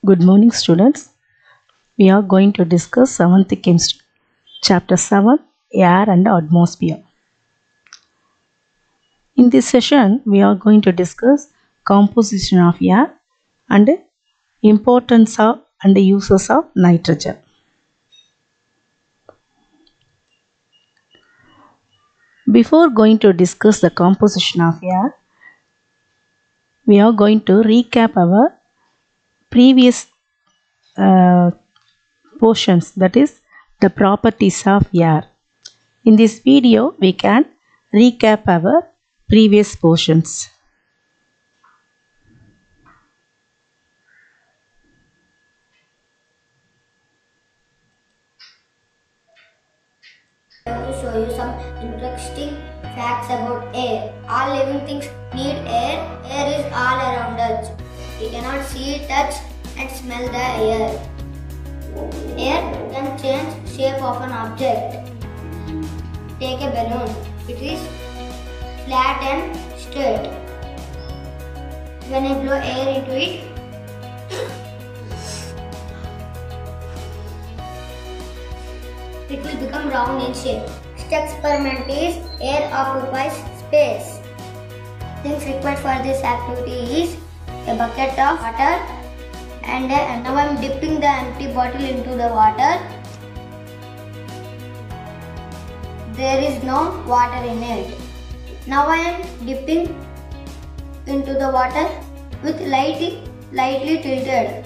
Good morning, students. We are going to discuss 7th Chemistry, Chapter 7, Air and Atmosphere. In this session, we are going to discuss composition of air and importance of and uses of nitrogen. Before going to discuss the composition of air, we are going to recap our previous portions, that is the properties of air. In this video, we can recap our previous portions. I want to show you some interesting facts about air. All living things need air. Air is all around us. We cannot see, touch and smell the air. Air can change shape of an object. Take a balloon. It is flat and straight. When I blow air into it, it will become round in shape. Next experiment is air occupies space. Things required for this activity is a bucket of water and now I am dipping the empty bottle into the water. There is no water in it. Now I am dipping into the water with lightly tilted.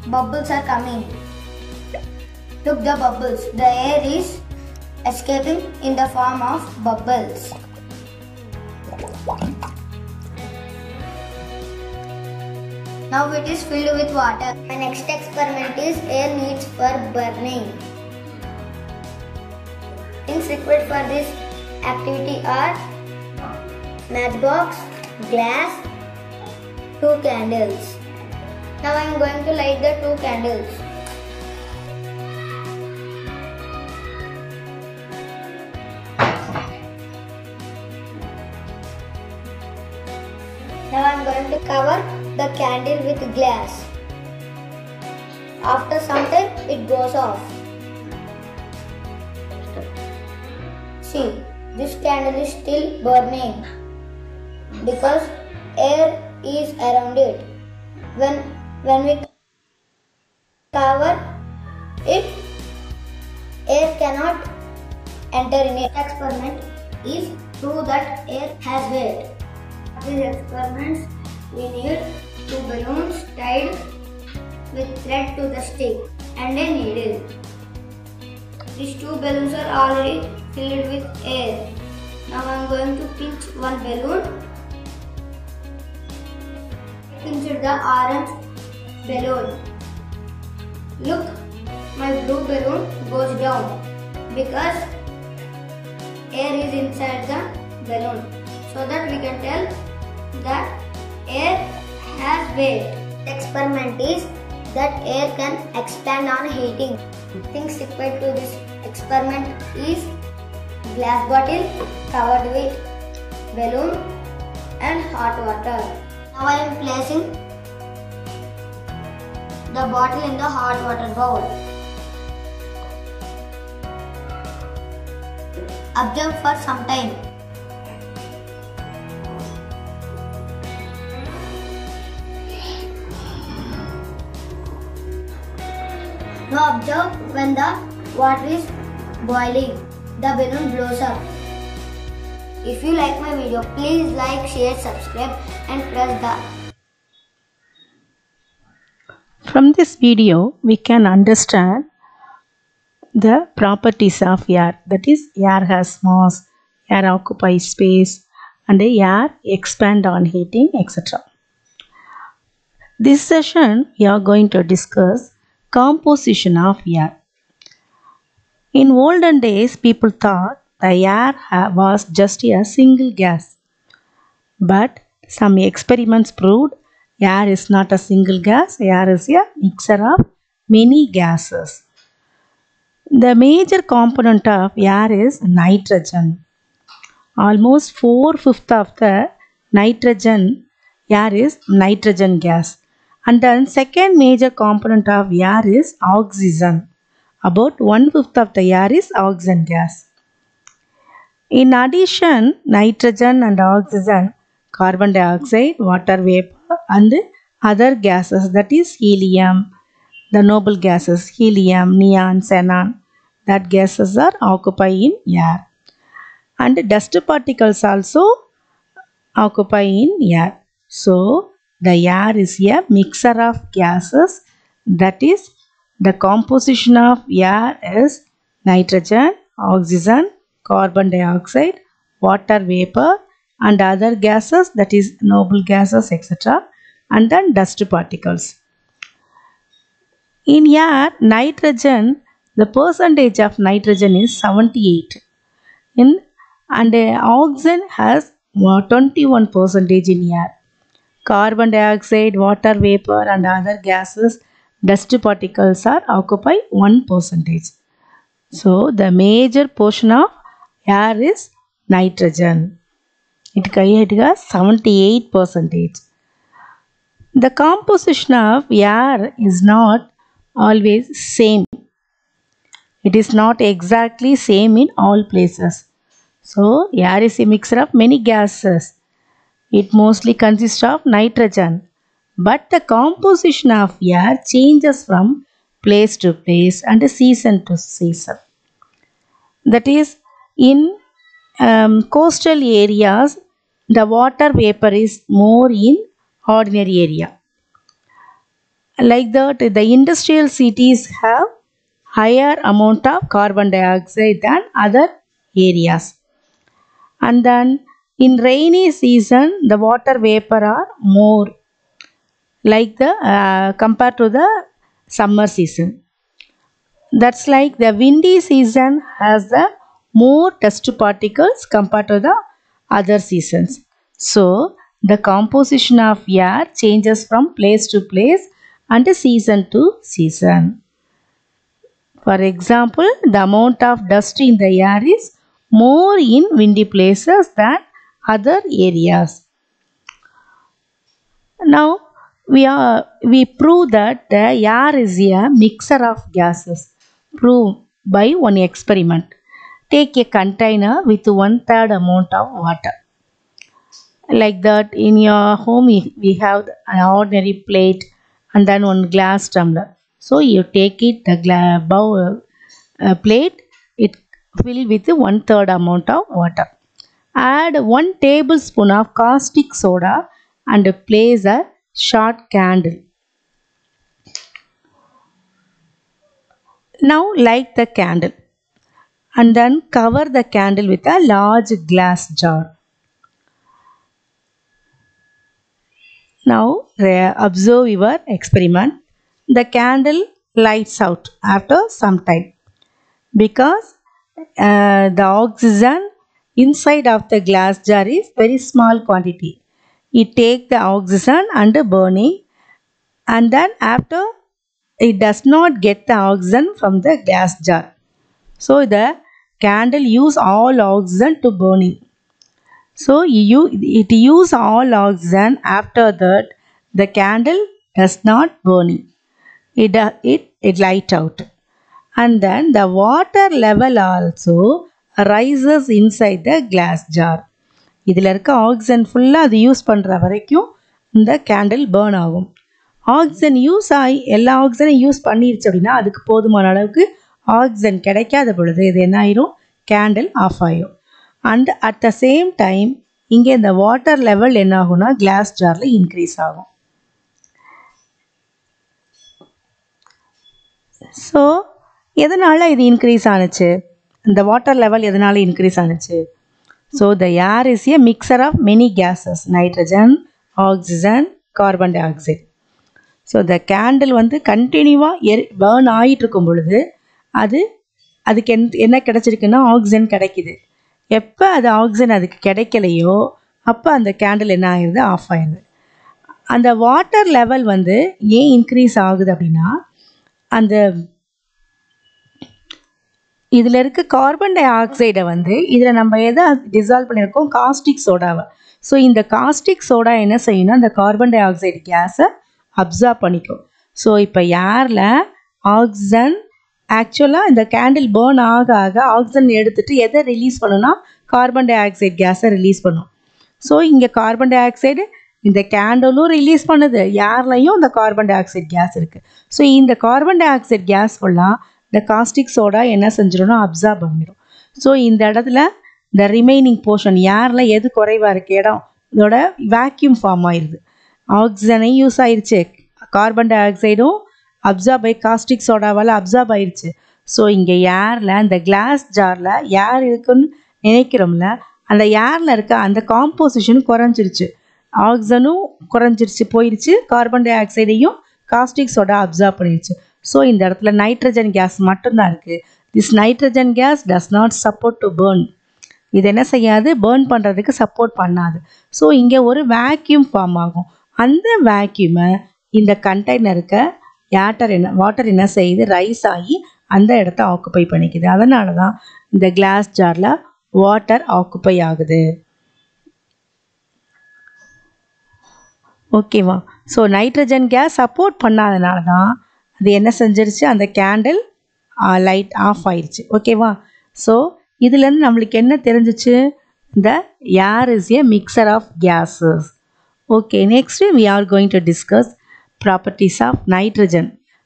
Bubbles are coming. Look, the bubbles. The air is escaping in the form of bubbles. Now it is filled with water. My next experiment is air needs for burning. Things required for this activity are matchbox, glass, 2 candles. Now I am going to light the 2 candles. Now I am going to cover the candle with glass. After some time it goes off. See, this candle is still burning because air is around it. When we cover it, air cannot enter in it. Experiment is prove that air has weight. These experiments, we need 2 balloons tied with thread to the stick and a needle. These 2 balloons are already filled with air. Now I am going to pinch one balloon. Pinch the orange balloon. Look, my blue balloon goes down because air is inside the balloon, so that we can tell that air has weight. The experiment is that air can expand on heating. Things required to this experiment is glass bottle covered with balloon and hot water. Now I am placing the bottle in the hot water bowl. Observe for some time. Now observe when the water is boiling, the balloon blows up. If you like my video, please like, share, subscribe and press the. From this video, we can understand the properties of air. That is, air has mass, air occupies space, and air expand on heating, etc. This session, we are going to discuss composition of air. In olden days, people thought the air was just a single gas. But some experiments proved air is not a single gas, air is a mixture of many gases. The major component of air is nitrogen. Almost 4/5 of the nitrogen air is nitrogen gas, And then second major component of air is oxygen. About 1/5 of the air is oxygen gas. In addition, nitrogen and oxygen, carbon dioxide, water vapor and other gases, that is helium, the noble gases, helium, neon, xenon, that gases are occupied in air. And dust particles also occupy in air. So, the air is a mixture of gases, that is the composition of air is nitrogen, oxygen, carbon dioxide, water vapor and other gases, that is noble gases, etc. and then dust particles. In air, nitrogen, the percentage of nitrogen is 78 and oxygen has 21% in air. Carbon dioxide, water vapor and other gases, dust particles are occupy 1%. So the major portion of air is nitrogen. It has 78%. The composition of air is not always same. It is not exactly same in all places. So air is a mixture of many gases. It mostly consists of nitrogen. But the composition of air changes from place to place and season to season. That is, in coastal areas, the water vapor is more in ordinary area. Like that, the industrial cities have higher amount of carbon dioxide than other areas. And then in rainy season, the water vapor are more, like the compared to the summer season. That's like the windy season has the more dust particles compared to the other seasons. So the composition of air changes from place to place and season to season. For example, the amount of dust in the air is more in windy places than other areas. Now we prove that the air is a mixture of gases. Prove by one experiment. Take a container with 1/3 amount of water. Like that, in your home we have an ordinary plate and then one glass tumbler. So you take it the bowl plate, it fill with 1/3 amount of water. Add 1 tablespoon of caustic soda and place a short candle. Now light the candle and then cover the candle with a large glass jar. Now observe your experiment. The candle lights out after some time because the oxygen inside of the glass jar is very small quantity. It take the oxygen and burning, and then after it does not get the oxygen from the glass jar. So the candle use all oxygen to burning. So it use all oxygen. After that the candle does not burning. It light out. And then the water level also rises inside the glass jar. இதில் இருக்க oxygen ஃபுல்லாக அது use பண்ணுற வரைக்கும் இந்த candle burn ஆகும். Oxygen use ஆகி எல்லா ஆக்சிஜனையும் யூஸ் பண்ணிருச்சு அப்படின்னா அதுக்கு போதுமான அளவுக்கு ஆக்சிஜன் கிடைக்காத பொழுது இது என்ன ஆயிரும், கேண்டில் ஆஃப் ஆயிரும். And at the same time இங்கே இந்த வாட்டர் லெவல் என்ன ஆகும்னா கிளாஸ் ஜாரில் இன்க்ரீஸ் ஆகும். ஸோ எதனால் இது இன்க்ரீஸ் ஆணுச்சு, இந்த வாட்டர் லெவல் எதனால் இன்க்ரீஸ் ஆணுச்சு? So the air is a mixture of many gases, nitrogen, oxygen, carbon dioxide. So the candle வந்து கண்டினியூவாக பேர்ன் ஆகிட்டு இருக்கும் பொழுது அதுக்கு என்ன கிடச்சிருக்குன்னா ஆக்சிஜன் கிடைக்கிது. எப்போ அது ஆக்சிஜன் அதுக்கு கிடைக்கலையோ அப்போ அந்த கேண்டில் என்ன ஆகிடுது, ஆஃப் ஆகிடுது. அந்த வாட்டர் லெவல் வந்து ஏன் இன்க்ரீஸ் ஆகுது அப்படின்னா அந்த இதில் இருக்க கார்பன் டை ஆக்சைடை வந்து இதில் நம்ம எதை டிசால்வ் பண்ணியிருக்கோம், காஸ்டிக் சோடாவை. ஸோ இந்த காஸ்டிக் சோடா என்ன செய்யணும்னா அந்த கார்பன் டை ஆக்சைடு கேஸை அப்சார்ப் பண்ணிக்கும். ஸோ இப்போ ஏரில் ஆக்சிஜன் ஆக்சுவலாக இந்த கேண்டில் பேர்ன் ஆக ஆக ஆக்சிஜன் எடுத்துகிட்டு எதை ரிலீஸ் பண்ணுன்னா கார்பன் டை ஆக்சைடு கேஸை ரிலீஸ் பண்ணும். ஸோ இங்கே கார்பன் டை ஆக்சைடு இந்த கேண்டலும் ரிலீஸ் பண்ணுது, ஏர்லையும் இந்த கார்பன் டை ஆக்சைடு கேஸ் இருக்குது. ஸோ இந்த கார்பன் டை ஆக்சைடு கேஸ் ஃபுல்லாக இந்த காஸ்டிக் சோடா என்ன செஞ்சிடும்னா அப்சார்ப் பண்ணிடும். ஸோ இந்த இடத்துல இந்த ரிமைனிங் போர்ஷன் ஏரில் எது குறைவாக இருக்குது இடம் இதோட வேக்யூம் ஃபார்ம் ஆயிடுது. ஆக்சிஜனையும் யூஸ் ஆயிடுச்சு, கார்பன் டை ஆக்சைடும் அப்சார்ப் ஆகி காஸ்டிக் சோடாவால் அப்சார்ப் ஆயிடுச்சு. ஸோ இங்கே ஏரில் இந்த கிளாஸ் ஜாரில் ஏர் இருக்குன்னு நினைக்கிறோம்ல, அந்த ஏரில் இருக்க அந்த காம்போசிஷன் குறைஞ்சிருச்சு, ஆக்சிஜனும் குறைஞ்சிருச்சு போயிடுச்சு, கார்பன் டை ஆக்சைடையும் காஸ்டிக் சோடா அப்சார்ப் பண்ணிடுச்சு. ஸோ இந்த இடத்துல நைட்ரஜன் கேஸ் மட்டும்தான் இருக்குது. This nitrogen gas does not support to burn. இது என்ன செய்யாது, பேர்ன் பண்ணுறதுக்கு சப்போர்ட் பண்ணாது. ஸோ இங்கே ஒரு வேக்யூம் ஃபார்ம் ஆகும். அந்த வேக்யூமை இந்த கண்டெய்னருக்கு வாட்டர் என்ன செய்யுது, ரைஸ் ஆகி அந்த இடத்த ஆக்குப்பை பண்ணிக்குது. அதனால தான் இந்த கிளாஸ் ஜாரில் வாட்டர் ஆக்குப்பை ஆகுது. ஓகேவா? ஸோ நைட்ரஜன் கேஸ் சப்போர்ட் பண்ணாதனால தான் அது என்ன செஞ்சிருச்சு, அந்த கேண்டில் லைட் ஆஃப் ஆயிடுச்சு. ஓகேவா? ஸோ இதுலேருந்து நம்மளுக்கு என்ன தெரிஞ்சிச்சு, இந்த air is a mixture of gases. Okay, next we are going to discuss properties of nitrogen.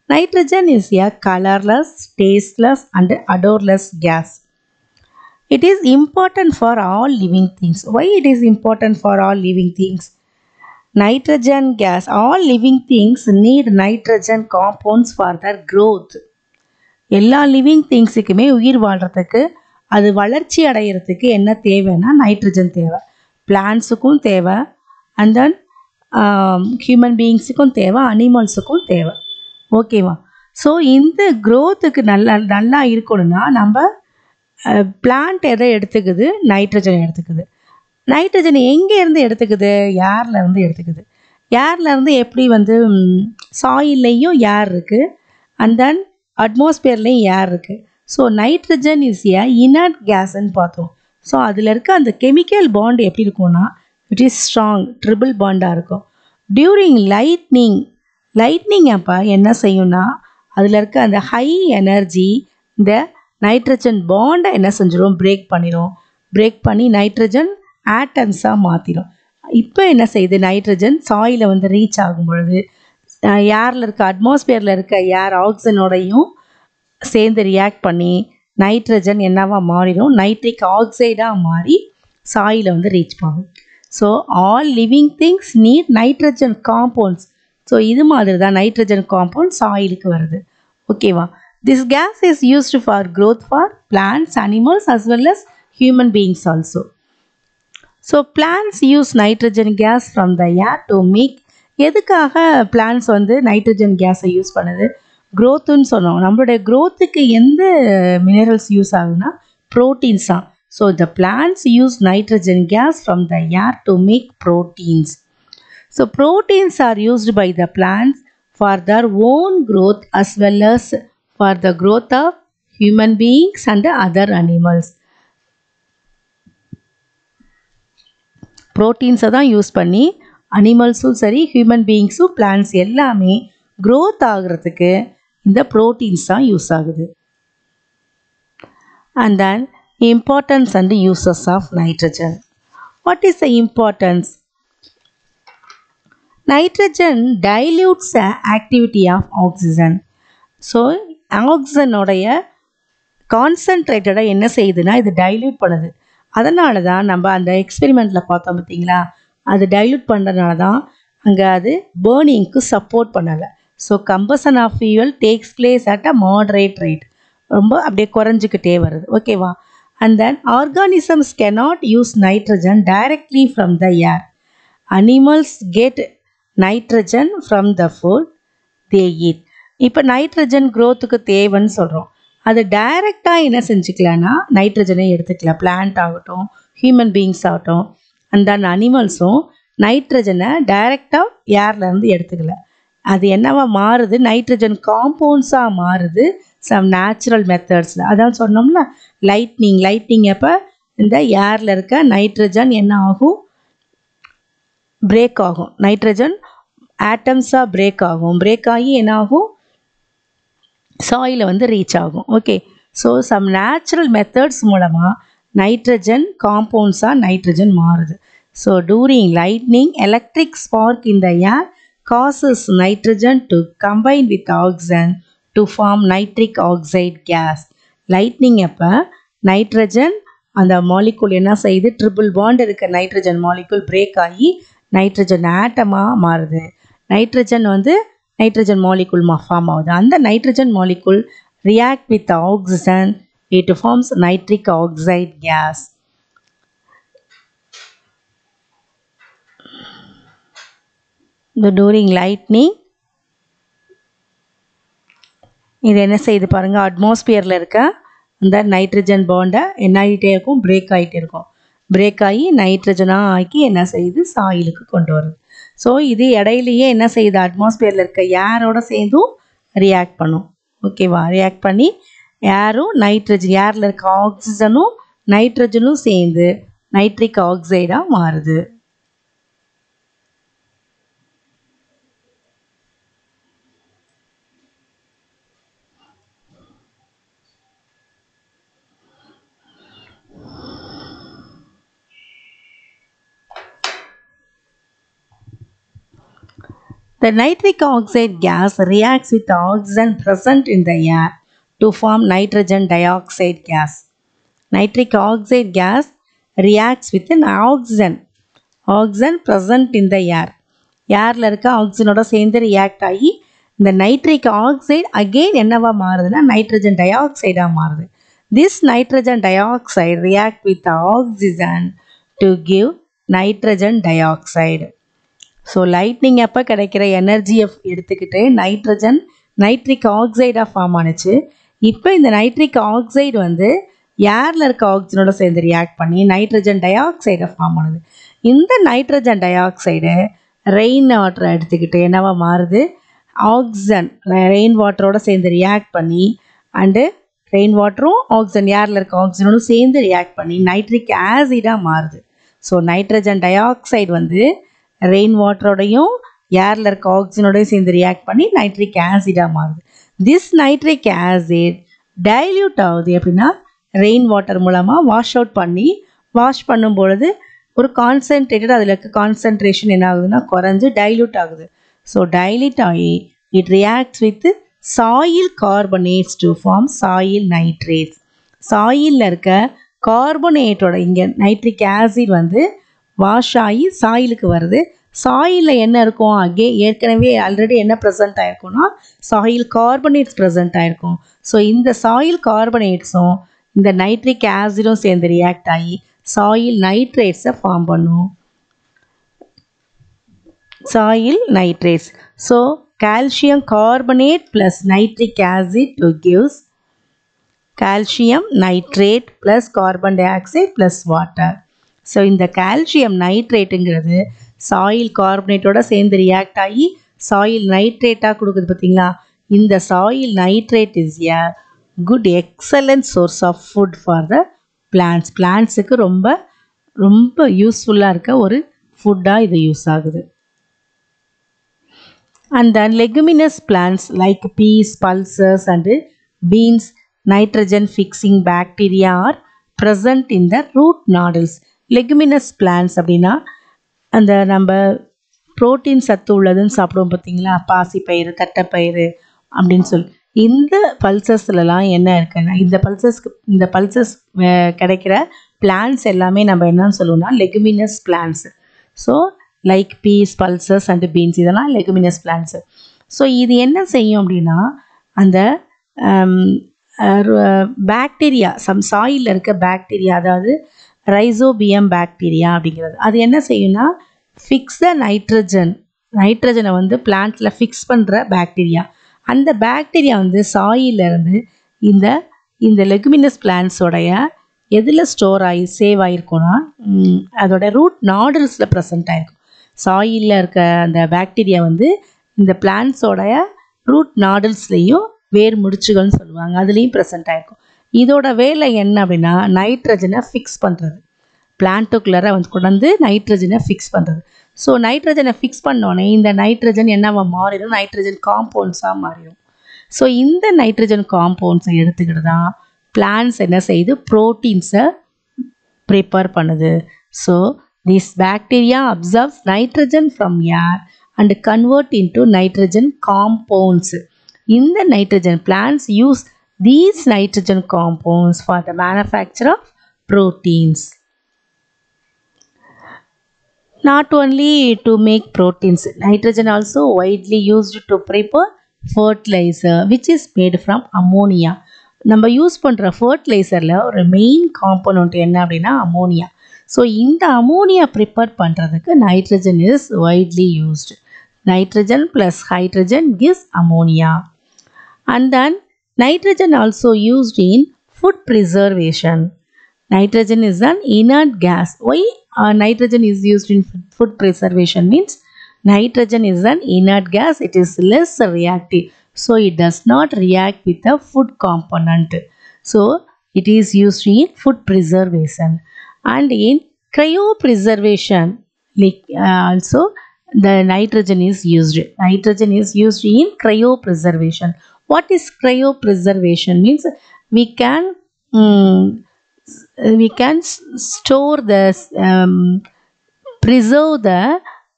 Nitrogen is a colorless, tasteless and odorless gas. It is important for all living things. Why it is important for all living things? Nitrogen gas, all living things need nitrogen compounds for their growth. எல்லா living திங்ஸுக்குமே உயிர் வாழ்கிறதுக்கு, அது வளர்ச்சி அடைகிறதுக்கு என்ன தேவைன்னா nitrogen தேவை. பிளான்ஸுக்கும் தேவை, and then human பீயிங்ஸுக்கும் தேவை, அனிமல்ஸுக்கும் தேவை. ஓகேவா? ஸோ இந்த க்ரோத்துக்கு நல்லா இருக்கணும்னா நம்ம பிளான்ட் எதை எடுத்துக்குது, நைட்ரஜன் எடுத்துக்குது. நைட்ரஜன் எங்கேருந்து எடுத்துக்குது, ஏர்லேருந்து எடுத்துக்குது. ஏர்லேருந்து எப்படி சாயில்லையும் ஏர் இருக்குது, அண்ட் தென் அட்மாஸ்பியர்லேயும் ஏர் இருக்குது. So nitrogen is a inert கேஸ்ன்னு பார்த்தோம். ஸோ அதில் இருக்க அந்த கெமிக்கல் பாண்ட் எப்படி இருக்கும்னா இட் இஸ் ஸ்ட்ராங் ட்ரிபிள் பாண்டாக இருக்கும். டியூரிங் லைட்னிங் அப்போ என்ன செய்யும்னா அதில் இருக்க அந்த ஹை எனர்ஜி இந்த நைட்ரஜன் பாண்டை என்ன செஞ்சிடும், பிரேக் பண்ணிடும். பிரேக் பண்ணி நைட்ரஜன் ஆட்டம்ஸாக மாற்றிடும். இப்போ என்ன செய்யுது, நைட்ரஜன் சாயிலை ரீச் ஆகும் பொழுது ஏரில் இருக்க அட்மாஸ்பியரில் இருக்க ஏர் ஆக்சிஜனோடையும் சேர்ந்து ரியாக்ட் பண்ணி நைட்ரஜன் என்னவா மாறிடும், நைட்ரிக் ஆக்சைடாக மாறி சாயிலை ரீச் பண்ணும். So all living things need nitrogen compounds. So இது மாதிரி தான் நைட்ரஜன் காம்பவுண்ட் சாயிலுக்கு வருது. ஓகேவா? This gas is used for growth for plants, animals as well as human beings also. So plants use nitrogen gas from the air to make. எதுக்காக plants nitrogen கேஸை use பண்ணுது, க்ரோத்துன்னு சொன்னோம். நம்மளுடைய க்ரோத்துக்கு எந்த மினரல்ஸ் யூஸ் ஆகுதுன்னா ப்ரோட்டீன்ஸ் தான். So the plants use nitrogen gas from the air to make proteins. So proteins are used by the plants for their own growth as well as for the growth of human beings and other animals. ப்ரோட்டீன்ஸை தான் use பண்ணி அனிமல்ஸும் சரி, human பீயிங்ஸும், plants எல்லாமே growth ஆகிறதுக்கு இந்த proteins தான் யூஸ் ஆகுது. And then importance and uses of nitrogen. What is the importance? Nitrogen dilutes the activity of oxygen. So oxygen உடைய கான்சன்ட்ரேட்டடா என்ன செய்யுதுன்னா இது டைல்யூட் பண்ணுது. அதனால தான் நம்ம அந்த எக்ஸ்பெரிமெண்ட்டில் பார்த்தோம் பார்த்தீங்களா, அது டைல்யூட் பண்ணுறதுனால தான் அங்கே அது பேர்னிங்க்கு சப்போர்ட் பண்ணலை. So combustion of fuel takes place at a moderate rate, ரொம்ப அப்படியே குறைஞ்சிக்கிட்டே வருது. ஓகேவா? And then organisms cannot use nitrogen directly from the air. Animals get nitrogen from the food they eat. இப்போ நைட்ரஜன் க்ரோத்துக்கு தேவைன்னு சொல்கிறோம். அது டைரெக்டாக என்ன செஞ்சுக்கலான்னா நைட்ரஜனை எடுத்துக்கலாம். பிளான்ட் ஆகட்டும், ஹியூமன் பீயிங்ஸ் ஆகட்டும், அந்த அனிமல்ஸும் நைட்ரஜனை டைரெக்டாக ஏர்லேருந்து எடுத்துக்கல. அது என்னவா மாறுது, நைட்ரஜன் காம்பவுண்ட்ஸாக மாறுது சம் நேச்சுரல் மெத்தட்ஸில். அதான் சொன்னோம்ல, லைட்னிங் அப்போ இந்த ஏரில் இருக்க நைட்ரஜன் என்ன ஆகும், பிரேக் ஆகும். நைட்ரஜன் ஆட்டம்ஸாக பிரேக் ஆகும். பிரேக் ஆகி என்ன ஆகும், சாயிலை வந்து ரீச் ஆகும். Okay, so some natural methods மூலமாக நைட்ரஜன் காம்பவுண்ட்ஸாக நைட்ரஜன் மாறுது. So during lightning electric spark in the air causes nitrogen to combine with oxygen to form nitric oxide gas. Lightning அப்போ நைட்ரஜன் அந்த மாலிகுல் என்ன செய்யுது, ட்ரிபிள் பாண்ட் இருக்க nitrogen molecule break ஆகி nitrogen ஆட்டமாக மாறுது. நைட்ரஜன் வந்து நைட்ரஜன் மாலிகுல் ஃபார்ம் ஆகுது. அந்த nitrogen molecule react with oxygen, it forms nitric oxide gas. During lightning இது என்ன செய்யுது பாருங்கள், அட்மாஸ்பியரில் இருக்க அந்த நைட்ரஜன் பாண்டை என்ன ஆகிட்டே இருக்கும், பிரேக் ஆகிட்டே இருக்கும். பிரேக் ஆகி நைட்ரஜனாக ஆக்கி என்ன செய்யுது, சாயிலுக்கு கொண்டு வருது. ஸோ இது இடையிலேயே என்ன செய்யுது, அட்மாஸ்பியரில் இருக்க ஏரோட சேர்ந்தும் ரியாக்ட் பண்ணும். ஓகேவா, ரியாக்ட் பண்ணி ஏரும் நைட்ரஜன், ஏரில் இருக்க ஆக்சிஜனும் நைட்ரஜனும் சேர்ந்து நைட்ரிக் ஆக்சைடாக மாறுது. The nitric oxide gas reacts with oxygen present in the air to form nitrogen dioxide gas. Nitric oxide gas reacts with an oxygen present in the air. ஏரில் இருக்க ஆக்சிஜனோட சேர்ந்து ரியாக்ட் ஆகி இந்த நைட்ரிக் ஆக்சைடு அகெயின் என்னவா மாறுதுன்னா nitrogen tie ஆக்சைடாக மாறுது. This nitrogen di oxide react with oxygen to give nitrogen di oxide. So lightning அப்போ கிடைக்கிற எனர்ஜியை எடுத்துக்கிட்டு நைட்ரஜன் நைட்ரிக் ஆக்சைடாக ஃபார்ம் ஆனிச்சு. இப்போ இந்த நைட்ரிக் ஆக்சைடு வந்து ஏரில் இருக்க ஆக்சிஜனோட சேர்ந்து ரியாக்ட் பண்ணி நைட்ரஜன் டை ஆக்சைடை ஃபார்ம் பண்ணுது. இந்த நைட்ரஜன் டை ஆக்சைடு ரெயின் வாட்டரை எடுத்துக்கிட்டு என்னவா மாறுது, ஆக்சிஜன் ரெயின் வாட்டரோட சேர்ந்து ரியாக்ட் பண்ணி அண்டு ரெயின் வாட்டரும் ஆக்சிஜன் ஏரில் இருக்க ஆக்சிஜனோடும் சேர்ந்து ரியாக்ட் பண்ணி நைட்ரிக் ஆசிடாக மாறுது. ஸோ நைட்ரஜன் டை ஆக்சைடு வந்து ரெயின் வாட்டரோடையும் ஏரில் இருக்க ஆக்சிஜனோடையும் சேர்ந்து ரியாக்ட் பண்ணி நைட்ரிக் ஆசிடாக மாறுது. திஸ் நைட்ரிக் ஆசிட் டைல்யூட் ஆகுது. எப்படின்னா ரெயின் வாட்டர் மூலமாக வாஷ் பண்ணும் பொழுது ஒரு கான்சன்ட்ரேட்டட் அதில் இருக்க கான்சன்ட்ரேஷன் என்ன ஆகுதுன்னா குறைஞ்சு டைல்யூட் ஆகுது. ஸோ டைல்யூட் ஆகி it reacts with soil carbonates to form soil nitrates. சாயிலில் இருக்க கார்பனேட்டோட இங்கே நைட்ரிக் ஆசிட் வந்து வாஷ் ஆகி சாயிலுக்கு வருது. சாயிலில் என்ன இருக்கும், ஏற்கனவே ஆல்ரெடி என்ன ப்ரெசென்ட் ஆகிருக்கும்னா சாயில் கார்பனேட்ஸ் ப்ரெசென்ட் ஆகிருக்கும். ஸோ இந்த சாயில் கார்பனேட்ஸும் இந்த நைட்ரிக் ஆசிடும் சேர்ந்து ரியாக்ட் ஆகி சாயில் நைட்ரேட்ஸை ஃபார்ம் பண்ணும். Soil nitrates. So calcium carbonate plus nitric acid to gives calcium nitrate plus carbon dioxide plus water. So இந்த கால்சியம் நைட்ரேட்டுங்கிறது சாயில் கார்பனேட்டோட சேர்ந்து ரியாக்ட் ஆகி சாயில் நைட்ரேட்டாக கொடுக்குது பார்த்தீங்களா. இந்த soil nitrate is a good excellent source of food for the plants. பிளான்ட்ஸுக்கு ரொம்ப ரொம்ப யூஸ்ஃபுல்லாக இருக்க ஒரு ஃபுட்டாக இது யூஸ் ஆகுது. And then leguminous plants like peas, pulses and beans, nitrogen fixing bacteria are present in the root nodules. Leguminous plants அப்படின்னா அந்த நம்ம புரோட்டீன் சத்து உள்ளதுன்னு சாப்பிடுவோம் பார்த்தீங்களா, பாசிப்பயிறு தட்டைப்பயிறு அப்படின்னு சொல்லி. இந்த பல்சஸ்லலாம் என்ன இருக்குன்னா இந்த பல்சஸ் கிடைக்கிற பிளான்ட்ஸ் எல்லாமே நம்ம என்னன்னு சொல்லுவோம்னா leguminous plants. So like peas, pulses and beans இதெல்லாம் லெகுமினஸ் பிளான்ட்ஸு. ஸோ இது என்ன செய்யும் அப்படின்னா அந்த பாக்டீரியா சாயிலில் இருக்க பாக்டீரியா, அதாவது ரைசோபியம் பாக்டீரியா அப்படிங்கிறது, அது என்ன செய்யும்னா ஃபிக்ஸ் த நைட்ரஜனை வந்து பிளான்ட்டில் ஃபிக்ஸ் பண்ணுற பாக்டீரியா. அந்த பாக்டீரியா வந்து சாயிலிருந்து இந்த லெகுமினஸ் பிளான்ட்ஸோடைய எதில் ஸ்டோர் ஆகி சேவ் ஆகிருக்கும்னா அதோட ரூட் நாடுல்ஸில் ப்ரெசென்ட் ஆகிருக்கும். சாயிலில் இருக்க அந்த பாக்டீரியா வந்து இந்த பிளான்ட்ஸோடைய ரூட் நாடுல்ஸ்லேயும் வேர் முடிச்சுகள்னு சொல்லுவாங்க, அதுலேயும் ப்ரெசென்ட் ஆகிருக்கும். இதோட வேலை என்ன அப்படின்னா நைட்ரஜனை ஃபிக்ஸ் பண்ணுறது, பிளான்ட்டுக்குள்ளார வந்து கொண்டு வந்து நைட்ரஜனை ஃபிக்ஸ் பண்ணுறது. ஸோ நைட்ரஜனை ஃபிக்ஸ் பண்ணோன்னே இந்த நைட்ரஜன் என்னவா மாறிடும், நைட்ரஜன் காம்பவுண்ட்ஸாக மாறிடும். ஸோ இந்த நைட்ரஜன் காம்பவுண்ட்ஸை எடுத்துக்கிட்டு தான் பிளான்ட்ஸ் என்ன செய்யுது, ப்ரோட்டீன்ஸை ப்ரிப்பேர் பண்ணுது. So this bacteria absorbs nitrogen from air and convert into nitrogen compounds. In the nitrogen, plants use these nitrogen compounds for the manufacture of proteins. Not only to make proteins, nitrogen also widely used to prepare fertilizer which is made from ammonia. நம்ம use பண்ணுற ஃபர்டிலைசரில் ஒரு main component என்ன அப்படின்னா ammonia. So இந்த ammonia prepare பண்ணுறதுக்கு nitrogen is widely used. Nitrogen plus hydrogen gives ammonia. And then nitrogen also used in food preservation. Nitrogen is an inert gas. Why nitrogen is used in food preservation means nitrogen is an inert gas. It is less reactive. So it does not react with the food component. So it is used in food preservation. And in cryopreservation also the nitrogen is used. Nitrogen is used in cryopreservation. What is cryopreservation means we can store the preserve the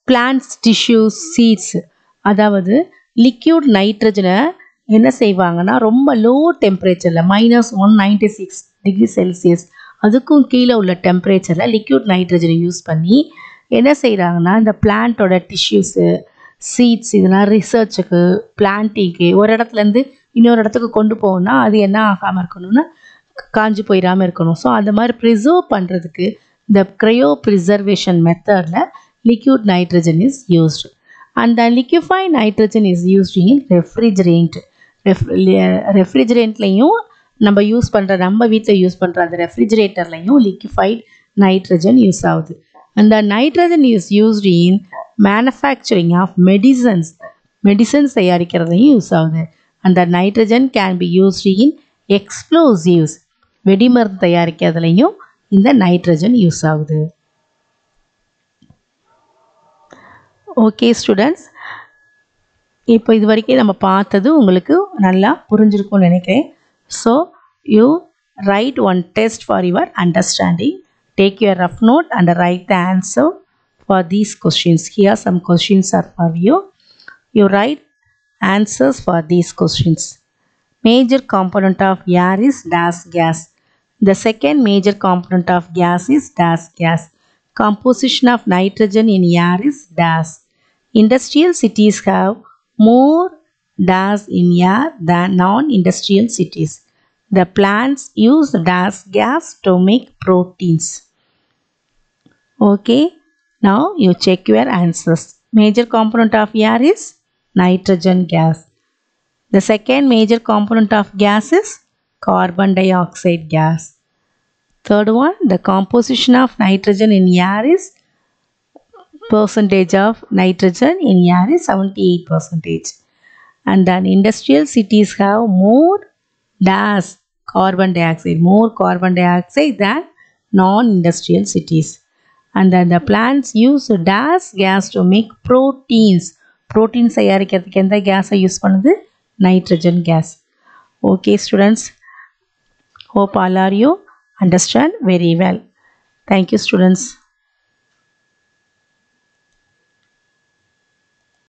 plants tissues seeds. அதாவது liquid nitrogen என்ன செய்வாங்கன்னா ரொம்ப low டெம்பரேச்சரில் -196 degree Celsius அதுக்கும் கீழே உள்ள டெம்பரேச்சரில் liquid நைட்ரஜனை use பண்ணி என்ன செய்கிறாங்கன்னா இந்த பிளான்ட்டோட டிஷ்யூஸு சீட்ஸ் இதெல்லாம் ரிசர்ச்சுக்கு பிளான்ட்டிங்க்கு ஒரு இடத்துலேருந்து இன்னொரு இடத்துக்கு கொண்டு போகணும்னா அது என்ன ஆகாமல் இருக்கணும்னா காஞ்சி போயிடாமல் இருக்கணும். ஸோ அந்த மாதிரி ப்ரிசர்வ் பண்ணுறதுக்கு இந்த க்ரையோ ப்ரிசர்வேஷன் மெத்தடில் liquid nitrogen is used. And the liquefied nitrogen is used in ரெஃப்ரிஜரேண்ட்லேயும் நம்ம யூஸ் பண்ணுற நம்ம வீட்டில் யூஸ் பண்ணுற அந்த ரெஃப்ரிஜரேட்டர்லையும் லிக்யூஃபைட் நைட்ரஜன் யூஸ் ஆகுது. And the nitrogen is used in manufacturing of medicines தயாரிக்கிறதையும் யூஸ் ஆகுது. And the nitrogen can be used in explosives வெடிமருந்து தயாரிக்கிறதுலையும் இந்த நைட்ரஜன் யூஸ் ஆகுது. ஓகே ஸ்டூடெண்ட்ஸ், இப்போ இது வரைக்கும் நம்ம பார்த்தது உங்களுக்கு நல்லா புரிஞ்சிருக்கும்னு நினைக்கிறேன். So you write one test for your understanding. Take your rough note and write the answer for these questions. Here some questions are for you. You write answers for these questions. Major component of air is dash gas. The second major component of gas is dash gas. Composition of nitrogen in air is dash. Industrial cities have more dash in air than non-industrial cities. The plants use dash gas to make proteins. Okay, now you check your answers. Major component of air is nitrogen gas. The second major component of gas is carbon dioxide gas. Third one, the composition of nitrogen in air is percentage of nitrogen in air is 78%. And then industrial cities have more dash carbon dioxide than non-industrial cities. And then the plants use dash gas to make proteins. Proteins தயாரிக்கிறதுக்கு எந்த கேஸை use பண்ணுது, nitrogen gas. Okay students, hope all are you understand very well. Thank you students.